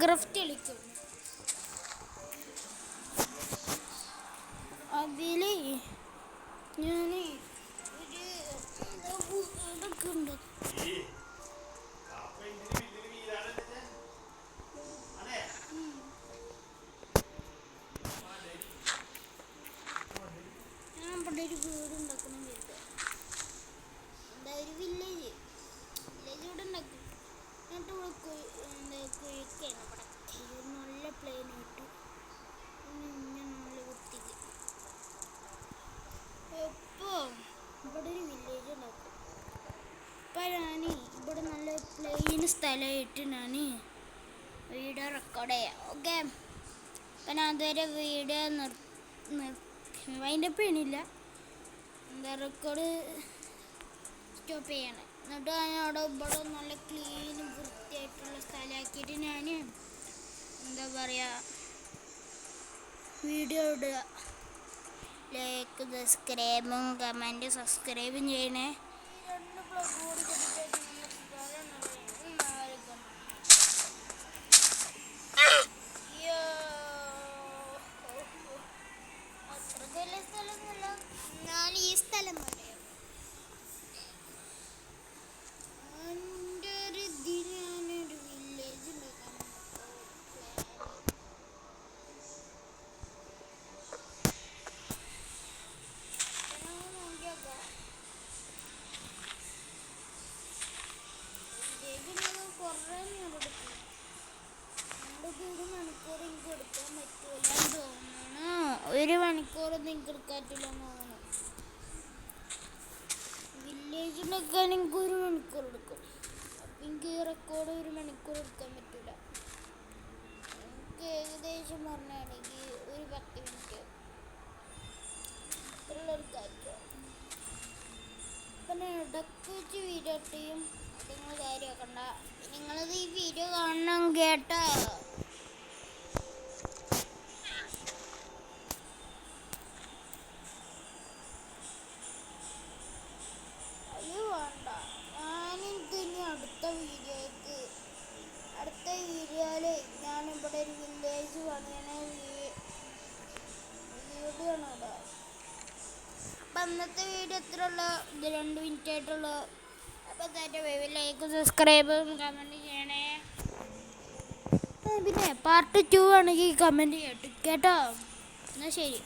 Minecraft കളിക്കും. അതില് ഞാൻ ഇതൊക്കെ ഉണ്ട്. ഞാൻ ഇവിടെ ഒരു വീട് ഉണ്ടാക്കണം വിചാരിച്ചു. എന്താ ഒരു വില്ലേജ് ഇവിടെ ഉണ്ടാക്കും. എന്നിട്ട് ഇവിടെ കുഴിക്കാണ് ഇവിടെ നല്ല പ്ലെയിൻ ആയിട്ട് നല്ല വൃത്തിക്ക്. എപ്പോൾ ഇവിടെ ഒരു വില്ലേജ് ഉണ്ടാക്കും. ഇപ്പം ഞാൻ ഇവിടെ നല്ല പ്ലെയിൻ സ്ഥലമായിട്ട് ഞാൻ വീഡിയോ റെക്കോർഡ് ചെയ്യാം. ഓക്കെ, അപ്പം ഞാൻ അതുവരെ വീഡിയോ വൈൻഡപ്പ് ചെയ്യണില്ല. എന്താ റെക്കോർഡ് സ്റ്റോപ്പ് ചെയ്യണം. എന്നിട്ട് ഞാൻ അവിടെ ഇവിടെ നല്ല ക്ലീനും വൃത്തിയായിട്ടുള്ള സ്ഥലമാക്കിയിട്ട് ഞാൻ എന്താ പറയുക വീഡിയോ ഇടുക. ലൈക്ക് സബ്സ്ക്രൈബും കമൻറ്റ് സബ്സ്ക്രൈബും ചെയ്യണേ. അത്രയ്ക്ക് വലിയ സ്ഥലമൊന്നുമില്ല, ഞാൻ ഈ സ്ഥലം പറയാം. എൻ്റെ ഒരു ഇതിന് ഞാനൊരു വില്ലേജ് ഉണ്ടാക്കാൻ നോക്കിയാക്കാം. വില്ലേജിനൊക്കെ കുറേ നേരം എടുക്കും. ഒരു മണിക്കൂർ എനിക്ക് എടുക്കാൻ പറ്റൂലെന്ന് തോന്നുന്നു. ഒരു മണിക്കൂറൊന്നും എനിക്ക് എടുക്കാൻ പറ്റില്ലെന്ന് തോന്നുന്നു. വില്ലേജിനൊക്കെ എനിക്ക് ഒരു മണിക്കൂർ എടുക്കും. അപ്പം എനിക്ക് ഈ റെക്കോർഡ് ഒരു മണിക്കൂർ എടുക്കാൻ പറ്റില്ല. എനിക്ക് ഏകദേശം പറഞ്ഞാണെങ്കിൽ ഒരു 10 മിനിറ്റ് അത്രയുള്ള ഒരു കാര്യം. അപ്പം ഞാൻ ഇടയ്ക്ക് വെച്ച് വീഡിയോ ഇട്ടും നിങ്ങൾ കാര്യമാക്കണ്ട. നിങ്ങളത് ഈ വീഡിയോ കാണണം കേട്ടോ. അടുത്ത വീഡിയോയിൽ ഞാനിവിടെ ഒരു വില്ലേജ് പണിയണ വീഡിയോ ആണ് ഇവിടെ. അപ്പം അന്നത്തെ വീഡിയോ എത്ര ഉള്ളു? ഇത് 2 മിനിറ്റ് ആയിട്ടുള്ളൂ. അപ്പം തന്നെ ലൈക്ക് സബ്സ്ക്രൈബും കമൻറ്റ് ചെയ്യണേ. പിന്നെ പാർട്ട് 2 ആണെങ്കിൽ കമൻറ്റ് ചെയ്യട്ടെ കേട്ടോ. എന്നാൽ ശരി.